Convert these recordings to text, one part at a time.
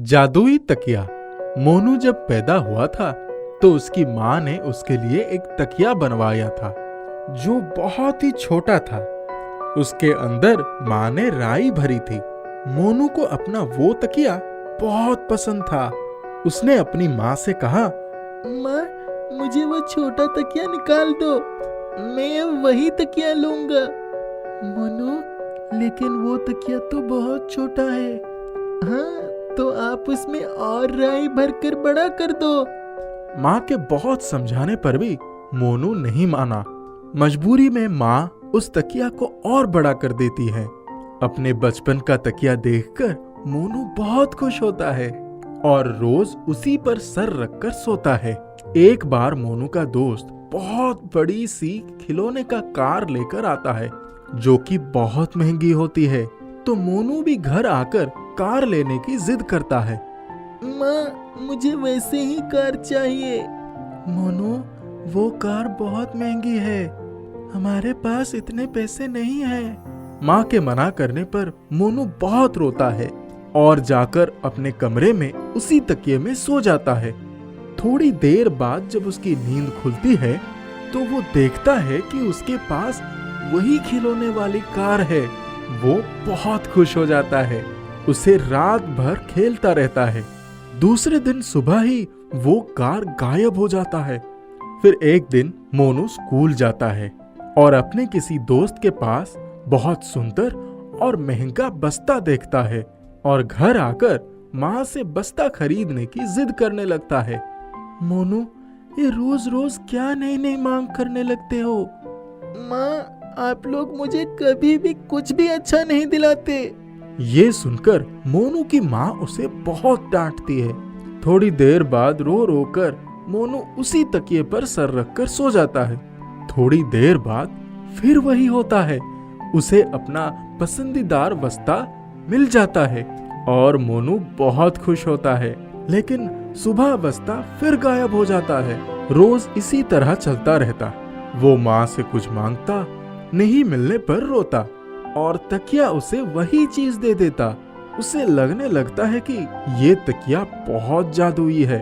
जादुई तकिया। मोनू जब पैदा हुआ था तो उसकी माँ ने उसके लिए एक तकिया बनवाया था जो बहुत ही छोटा था। उसके अंदर माँ ने राई भरी थी। मोनू को अपना वो तकिया बहुत पसंद था। उसने अपनी माँ से कहा, माँ, मुझे वो छोटा तकिया निकाल दो, मैं अब वही तकिया लूंगा। मोनू, लेकिन वो तकिया तो बहुत छोटा है। हाँ, तो आप उसमें और राई भरकर बड़ा कर दो। माँ के बहुत समझाने पर भी मोनू नहीं माना। मजबूरी में माँ उस तकिया को और बड़ा कर देती है। अपने बचपन का तकिया देखकर मोनू बहुत खुश होता है और रोज उसी पर सर रखकर सोता है। एक बार मोनू का दोस्त बहुत बड़ी सी खिलौने का कार लेकर आता है जो कि बहुत महंगी होती है। तो मोनू भी घर आकर कार लेने की जिद करता है। माँ, मुझे वैसे ही कार चाहिए। मोनू, वो कार बहुत महंगी है, हमारे पास इतने पैसे नहीं हैं। माँ के मना करने पर मोनू बहुत रोता है और जाकर अपने कमरे में उसी तकिए में सो जाता है। थोड़ी देर बाद जब उसकी नींद खुलती है तो वो देखता है कि उसके पास वही खिलौने वाली कार है। वो बहुत खुश हो जाता है, उसे रात भर खेलता रहता है। दूसरे दिन सुबह ही वो कार गायब हो जाता है। फिर एक दिन मोनू स्कूल जाता है और अपने किसी दोस्त के पास बहुत सुंदर और महंगा बस्ता देखता है और घर आकर माँ से बस्ता खरीदने की जिद करने लगता है। मोनू, ये रोज रोज क्या नई नई मांग करने लगते हो? माँ, आप लोग मुझे कभी भी कुछ भी अच्छा नहीं दिलाते। ये सुनकर मोनू की माँ उसे बहुत डांटती है। थोड़ी देर बाद रो रो कर मोनू उसी तकिए पर सर रखकर सो जाता है। थोड़ी देर बाद फिर वही होता है, उसे अपना पसंदीदार बस्ता मिल जाता है और मोनू बहुत खुश होता है। लेकिन सुबह बस्ता फिर गायब हो जाता है। रोज इसी तरह चलता रहता। वो माँ से कुछ मांगता, नहीं मिलने पर रोता और तकिया उसे वही चीज दे देता। उसे लगने लगता है कि ये तकिया बहुत जादुई है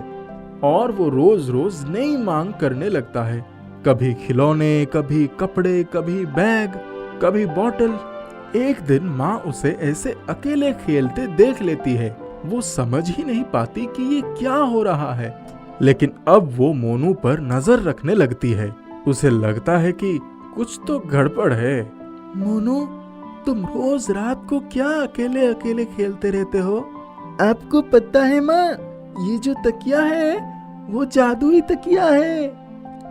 और वो रोज रोज नई मांग करने लगता है। कभी खिलौने, कभी कपड़े, कभी बैग, कभी बॉटल। एक दिन माँ उसे ऐसे अकेले खेलते देख लेती है। वो समझ ही नहीं पाती कि ये क्या हो रहा है। लेकिन अब वो मोनू पर नजर रखने लगती है। उसे लगता है कि कुछ तो गड़बड़ है। मोनू, तुम रोज रात को क्या अकेले अकेले खेलते रहते हो? आपको पता है माँ, ये जो तकिया है वो जादुई तकिया है।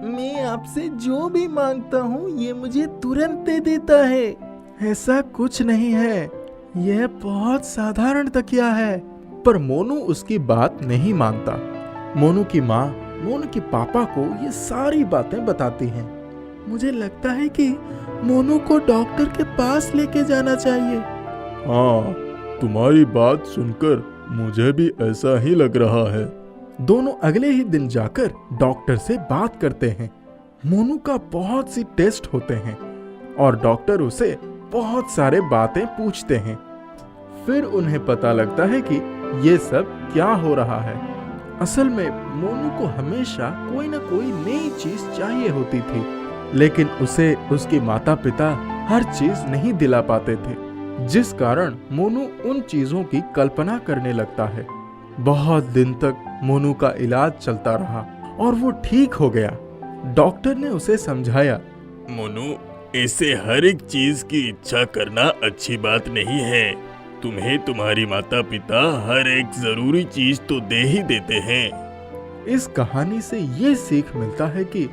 मैं आपसे जो भी मांगता हूँ ये मुझे तुरंत दे देता है। ऐसा कुछ नहीं है, यह बहुत साधारण तकिया है। पर मोनू उसकी बात नहीं मानता। मोनू की माँ मोनू के पापा को ये सारी बातें बताती हैं। मुझे लगता है कि मोनू को डॉक्टर के पास लेके जाना चाहिए। हाँ, तुम्हारी बात सुनकर मुझे भी ऐसा ही लग रहा है। दोनों अगले ही दिन जाकर डॉक्टर से बात करते हैं। मोनू का बहुत सी टेस्ट होते हैं और डॉक्टर उसे बहुत सारे बातें पूछते हैं। फिर उन्हें पता लगता है कि ये सब क्या हो रहा है। असल में मोनू को हमेशा कोई ना कोई नई चीज चाहिए होती थी, लेकिन उसे उसके माता पिता हर चीज नहीं दिला पाते थे, जिस कारण मोनू उन चीजों की कल्पना करने लगता है। बहुत दिन तक मोनू का इलाज चलता रहा और वो ठीक हो गया। डॉक्टर ने उसे समझाया, मोनू, ऐसे हर एक चीज की इच्छा करना अच्छी बात नहीं है। तुम्हें तुम्हारी माता पिता हर एक जरूरी चीज तो दे ही देते हैं। इस कहानी से ये सीख मिलता है कि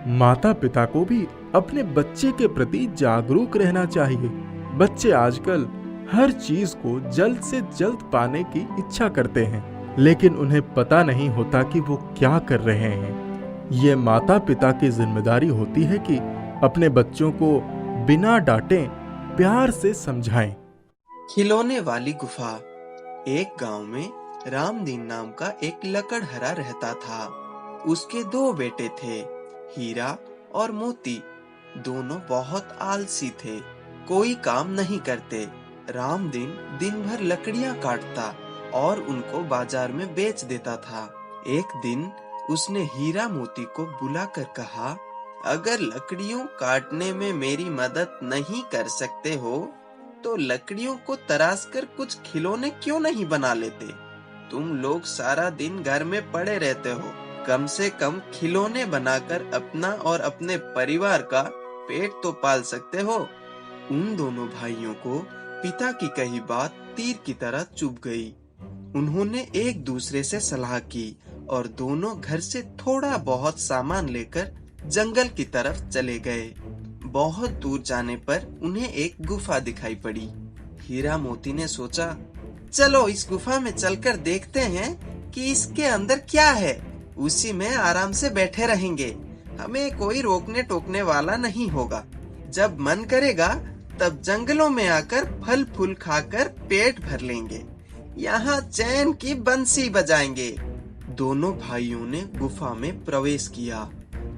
माता पिता को भी अपने बच्चे के प्रति जागरूक रहना चाहिए। बच्चे आजकल हर चीज को जल्द से जल्द पाने की इच्छा करते हैं, लेकिन उन्हें पता नहीं होता कि वो क्या कर रहे हैं। ये माता पिता की जिम्मेदारी होती है कि अपने बच्चों को बिना डांटे प्यार से समझाएं। खिलौने वाली गुफा। एक गांव में रामदीन नाम का एक लकड़हरा रहता था। उसके दो बेटे थे, हीरा और मोती। दोनों बहुत आलसी थे, कोई काम नहीं करते। रामदीन दिन भर लकड़ियां काटता और उनको बाजार में बेच देता था। एक दिन उसने हीरा मोती को बुलाकर कहा, अगर लकड़ियों काटने में मेरी मदद नहीं कर सकते हो तो लकड़ियों को तराश कर कुछ खिलौने क्यों नहीं बना लेते? तुम लोग सारा दिन घर में पड़े रहते हो, कम से कम खिलौने बनाकर अपना और अपने परिवार का पेट तो पाल सकते हो। उन दोनों भाइयों को पिता की कही बात तीर की तरह चुभ गई। उन्होंने एक दूसरे से सलाह की और दोनों घर से थोड़ा बहुत सामान लेकर जंगल की तरफ चले गए। बहुत दूर जाने पर उन्हें एक गुफा दिखाई पड़ी। हीरा मोती ने सोचा, चलो इस गुफा में चलकर देखते हैं कि इसके अंदर क्या है। उसी में आराम से बैठे रहेंगे, हमें कोई रोकने टोकने वाला नहीं होगा। जब मन करेगा तब जंगलों में आकर फल फूल खाकर पेट भर लेंगे, यहाँ चैन की बंसी बजाएंगे। दोनों भाइयों ने गुफा में प्रवेश किया।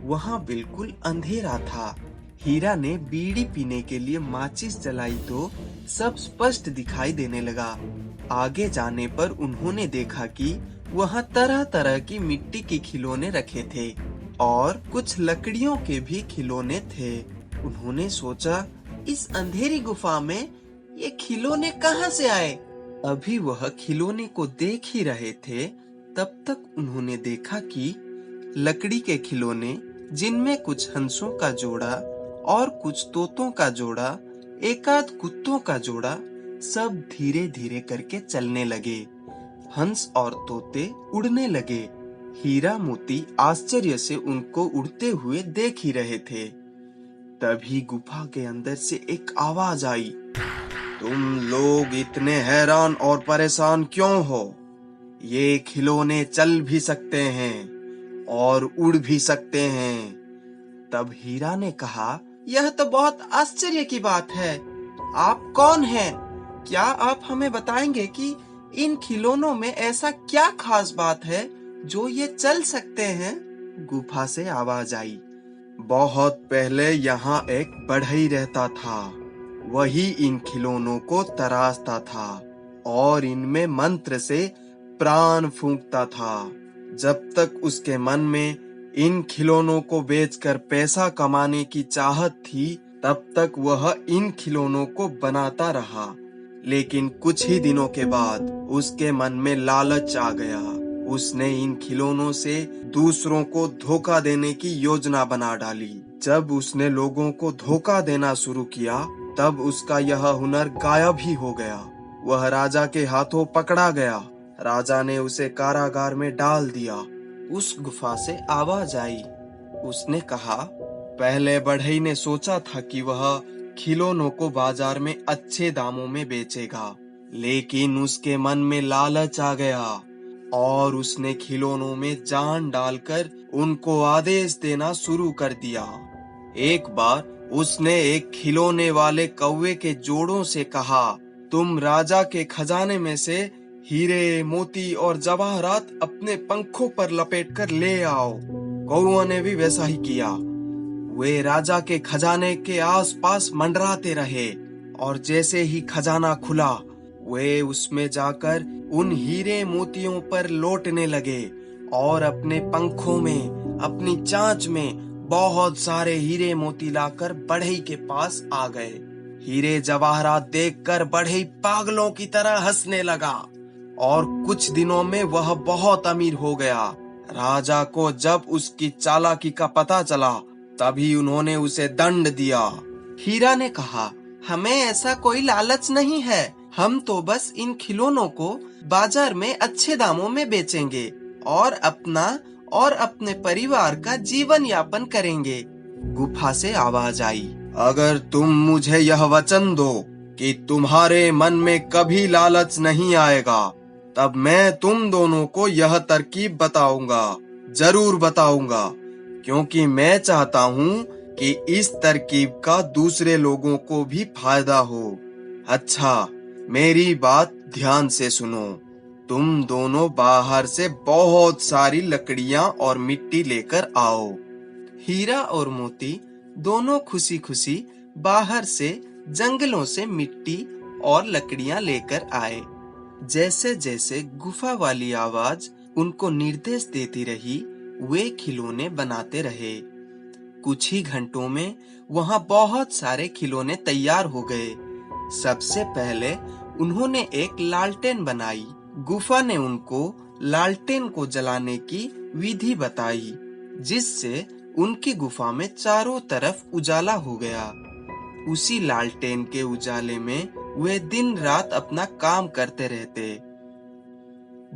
वहाँ बिल्कुल अंधेरा था। हीरा ने बीड़ी पीने के लिए माचिस जलाई तो सब स्पष्ट दिखाई देने लगा। आगे जाने पर उन्होंने देखा कि वहाँ तरह तरह की मिट्टी के खिलौने रखे थे और कुछ लकड़ियों के भी खिलौने थे। उन्होंने सोचा, इस अंधेरी गुफा में ये खिलौने कहाँ से आए? अभी वह खिलौने को देख ही रहे थे, तब तक उन्होंने देखा कि लकड़ी के खिलौने, जिनमें कुछ हंसों का जोड़ा और कुछ तोतों का जोड़ा, एकाध कुत्तों का जोड़ा, सब धीरे धीरे करके चलने लगे। हंस और तोते उड़ने लगे। हीरा मोती आश्चर्य से उनको उड़ते हुए देख ही रहे थे। तभी गुफा के अंदर से एक आवाज आई, तुम लोग इतने हैरान और परेशान क्यों हो? ये खिलौने चल भी सकते हैं और उड़ भी सकते हैं। तब हीरा ने कहा, यह तो बहुत आश्चर्य की बात है। आप कौन हैं? क्या आप हमें बताएंगे कि इन खिलौनों में ऐसा क्या खास बात है जो ये चल सकते हैं? गुफा से आवाज आई, बहुत पहले यहाँ एक बढ़ई रहता था। वही इन खिलौनों को तराशता था और इनमें मंत्र से प्राण फूंकता था। जब तक उसके मन में इन खिलौनों को बेचकर पैसा कमाने की चाहत थी, तब तक वह इन खिलौनों को बनाता रहा। लेकिन कुछ ही दिनों के बाद उसके मन में लालच आ गया। उसने इन खिलौनों से दूसरों को धोखा देने की योजना बना डाली। जब उसने लोगों को धोखा देना शुरू किया, तब उसका यह हुनर गायब ही हो गया। वह राजा के हाथों पकड़ा गया। राजा ने उसे कारागार में डाल दिया। उस गुफा से आवाज आई। उसने कहा, पहले बढ़ई ने सोचा था कि वह खिलौनों को बाजार में अच्छे दामों में बेचेगा, लेकिन उसके मन में लालच आ गया और उसने खिलौनों में जान डालकर उनको आदेश देना शुरू कर दिया। एक बार उसने एक खिलौने वाले कौवे के जोड़ों से कहा, तुम राजा के खजाने में से हीरे, मोती और जवाहरात अपने पंखों पर लपेटकर ले आओ। कौवा ने भी वैसा ही किया। वे राजा के खजाने के आसपास मंडराते रहे और जैसे ही खजाना खुला, वे उसमें जाकर उन हीरे मोतियों पर लौटने लगे और अपने पंखों में, अपनी चांच में बहुत सारे हीरे मोती लाकर बढ़ई के पास आ गए। हीरे जवाहरात देखकर बढ़ई पागलों की तरह हंसने लगा और कुछ दिनों में वह बहुत अमीर हो गया। राजा को जब उसकी चालाकी का पता चला, तभी उन्होंने उसे दंड दिया। हीरा ने कहा, हमें ऐसा कोई लालच नहीं है। हम तो बस इन खिलौनों को बाजार में अच्छे दामों में बेचेंगे और अपना और अपने परिवार का जीवन यापन करेंगे। गुफा से आवाज आई, अगर तुम मुझे यह वचन दो कि तुम्हारे मन में कभी लालच नहीं आएगा, तब मैं तुम दोनों को यह तरकीब बताऊंगा, जरूर बताऊंगा, क्योंकि मैं चाहता हूँ कि इस तरकीब का दूसरे लोगों को भी फायदा हो। अच्छा, मेरी बात ध्यान से सुनो। तुम दोनों बाहर से बहुत सारी लकड़ियां और मिट्टी लेकर आओ। हीरा और मोती दोनों खुशी खुशी बाहर से जंगलों से मिट्टी और लकड़ियां लेकर आए। जैसे जैसे गुफा वाली आवाज उनको निर्देश देती रही, वे खिलौने बनाते रहे। कुछ ही घंटों में वहां बहुत सारे खिलौने तैयार हो गए। सबसे पहले उन्होंने एक लालटेन बनाई। गुफा ने उनको लालटेन को जलाने की विधि बताई, जिससे उनकी गुफा में चारों तरफ उजाला हो गया। उसी लालटेन के उजाले में वे दिन रात अपना काम करते रहते।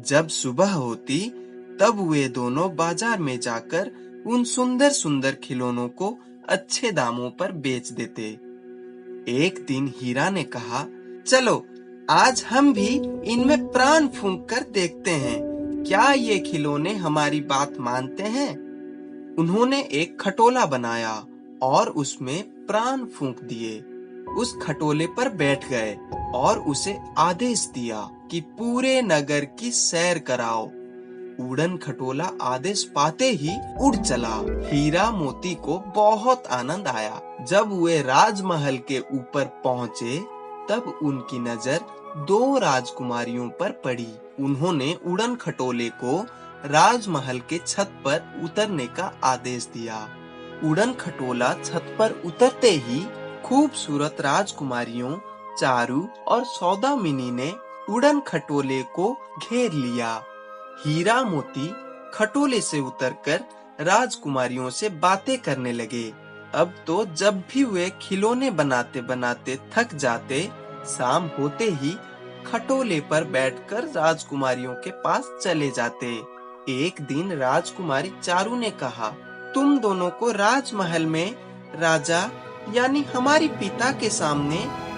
जब सुबह होती तब वे दोनों बाजार में जाकर उन सुंदर सुंदर खिलौनों को अच्छे दामों पर बेच देते। एक दिन हीरा ने कहा, चलो आज हम भी इनमें प्राण फूंक कर देखते हैं, क्या ये खिलौने हमारी बात मानते हैं। उन्होंने एक खटोला बनाया और उसमें प्राण फूंक दिए। उस खटोले पर बैठ गए और उसे आदेश दिया कि पूरे नगर की सैर कराओ। उड़न खटोला आदेश पाते ही उड़ चला। हीरा मोती को बहुत आनंद आया। जब वे राजमहल के ऊपर पहुँचे तब उनकी नजर दो राजकुमारियों पर पड़ी। उन्होंने उड़न खटोले को राजमहल के छत पर उतरने का आदेश दिया। उड़न खटोला छत पर उतरते ही खूबसूरत राजकुमारियों चारू और सौदामिनी ने उड़न खटोले को घेर लिया। हीरा मोती खटोले से उतरकर राजकुमारियों से बातें करने लगे। अब तो जब भी वे खिलौने बनाते बनाते थक जाते, शाम होते ही खटोले पर बैठकर राजकुमारियों के पास चले जाते। एक दिन राजकुमारी चारू ने कहा, तुम दोनों को राजमहल में राजा यानी हमारे पिता के सामने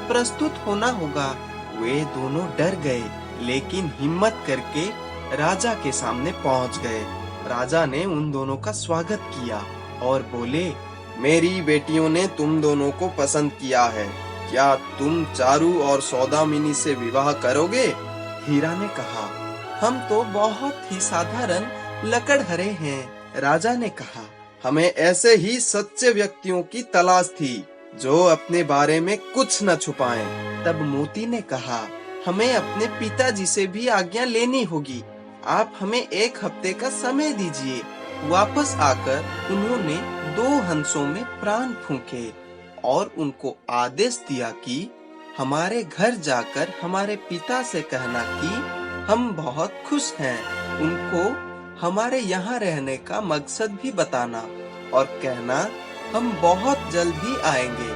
प्रस्तुत होना होगा। वे दोनों डर गए, लेकिन हिम्मत करके राजा के सामने पहुंच गए। राजा ने उन दोनों का स्वागत किया और बोले, मेरी बेटियों ने तुम दोनों को पसंद किया है, क्या तुम चारू और सौदामिनी से विवाह करोगे। हीरा ने कहा, हम तो बहुत ही साधारण लकड़हरे हैं। राजा ने कहा, हमें ऐसे ही सच्चे व्यक्तियों की तलाश थी जो अपने बारे में कुछ न छुपाएं। तब मोती ने कहा, हमें अपने पिताजी से भी आज्ञा लेनी होगी, आप हमें एक हफ्ते का समय दीजिए। वापस आकर उन्होंने 2 हंसों में प्राण फूंके और उनको आदेश दिया कि हमारे घर जाकर हमारे पिता से कहना कि हम बहुत खुश हैं। उनको हमारे यहाँ रहने का मकसद भी बताना और कहना हम बहुत जल्द ही आएंगे।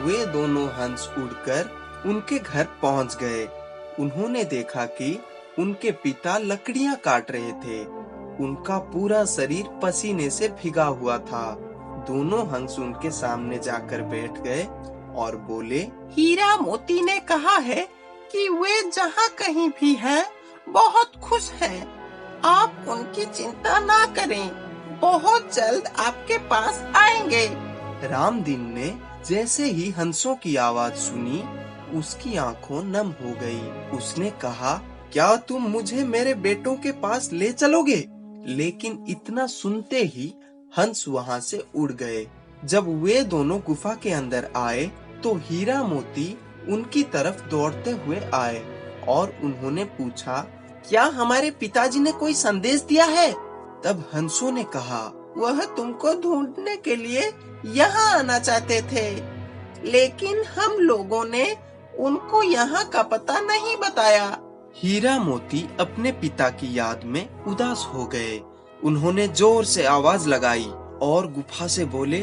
वे दोनों हंस उड़कर उनके घर पहुँच गए। उन्होंने देखा कि उनके पिता लकड़ियाँ काट रहे थे। उनका पूरा शरीर पसीने से भीगा हुआ था। दोनों हंस उनके सामने जाकर बैठ गए और बोले, हीरा मोती ने कहा है कि वे जहाँ कहीं भी हैं बहुत खुश हैं। आप उनकी चिंता ना करें, बहुत जल्द आपके पास आएंगे। रामदीन ने जैसे ही हंसों की आवाज सुनी, उसकी आंखों नम हो गई। उसने कहा, क्या तुम मुझे मेरे बेटों के पास ले चलोगे। लेकिन इतना सुनते ही हंस वहाँ से उड़ गए। जब वे दोनों गुफा के अंदर आए तो हीरा मोती उनकी तरफ दौड़ते हुए आए और उन्होंने पूछा, क्या हमारे पिताजी ने कोई संदेश दिया है। तब हंसों ने कहा, वह तुमको ढूंढने के लिए यहाँ आना चाहते थे, लेकिन हम लोगों ने उनको यहाँ का पता नहीं बताया। हीरा मोती अपने पिता की याद में उदास हो गए। उन्होंने जोर से आवाज लगाई और गुफा से बोले,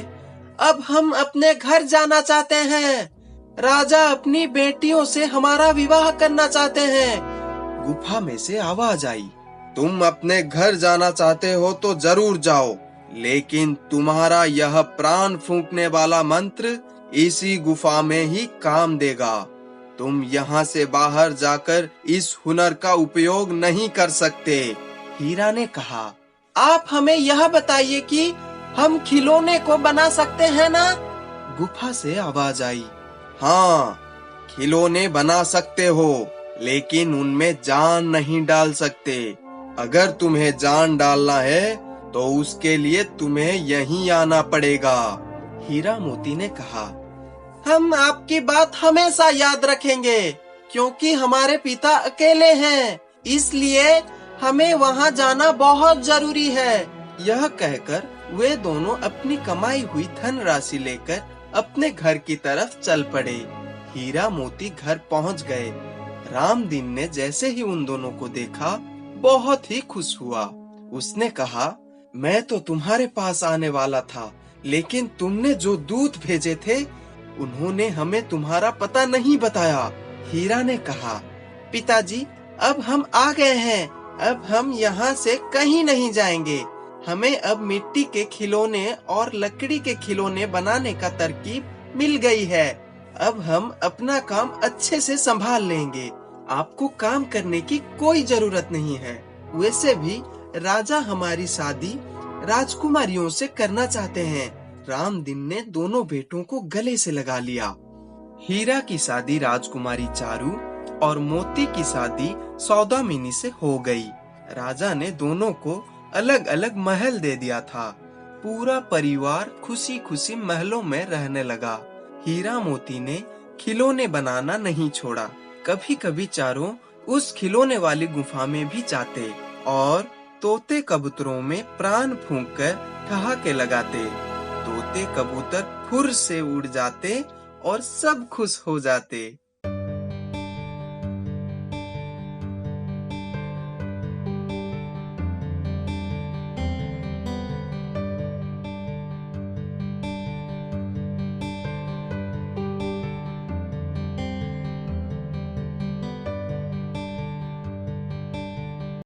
अब हम अपने घर जाना चाहते हैं। राजा अपनी बेटियों से हमारा विवाह करना चाहते हैं। गुफा में से आवाज आई, तुम अपने घर जाना चाहते हो तो जरूर जाओ, लेकिन तुम्हारा यह प्राण फूंकने वाला मंत्र इसी गुफा में ही काम देगा। तुम यहाँ से बाहर जाकर इस हुनर का उपयोग नहीं कर सकते। हीरा ने कहा, आप हमें यह बताइए कि हम खिलौने को बना सकते हैं ना। गुफा से आवाज आई, हाँ खिलौने बना सकते हो, लेकिन उनमें जान नहीं डाल सकते। अगर तुम्हें जान डालना है तो उसके लिए तुम्हें यहीं आना पड़ेगा। हीरा मोती ने कहा, हम आपकी बात हमेशा याद रखेंगे। क्योंकि हमारे पिता अकेले हैं, इसलिए हमें वहाँ जाना बहुत जरूरी है। यह कहकर वे दोनों अपनी कमाई हुई धन राशि लेकर अपने घर की तरफ चल पड़े। हीरा मोती घर पहुँच गए। रामदीन ने जैसे ही उन दोनों को देखा बहुत ही खुश हुआ। उसने कहा, मैं तो तुम्हारे पास आने वाला था, लेकिन तुमने जो दूत भेजे थे उन्होंने हमें तुम्हारा पता नहीं बताया। हीरा ने कहा, पिताजी, अब हम आ गए हैं, अब हम यहाँ से कहीं नहीं जाएंगे। हमें अब मिट्टी के खिलौने और लकड़ी के खिलौने बनाने का तरकीब मिल गई है। अब हम अपना काम अच्छे से संभाल लेंगे। आपको काम करने की कोई जरूरत नहीं है। वैसे भी राजा हमारी शादी राजकुमारियों से करना चाहते हैं। रामदीन ने दोनों बेटों को गले से लगा लिया। हीरा की शादी राजकुमारी चारू और मोती की शादी सौदामिनी से हो गई। राजा ने दोनों को अलग अलग महल दे दिया था। पूरा परिवार खुशी खुशी महलों में रहने लगा। हीरा मोती ने खिलौने बनाना नहीं छोड़ा। कभी कभी चारों उस खिलौने वाली गुफा में भी जाते और तोते कबूतरों में प्राण फूंककर ठहाके लगाते। तोते कबूतर फुर से उड़ जाते और सब खुश हो जाते।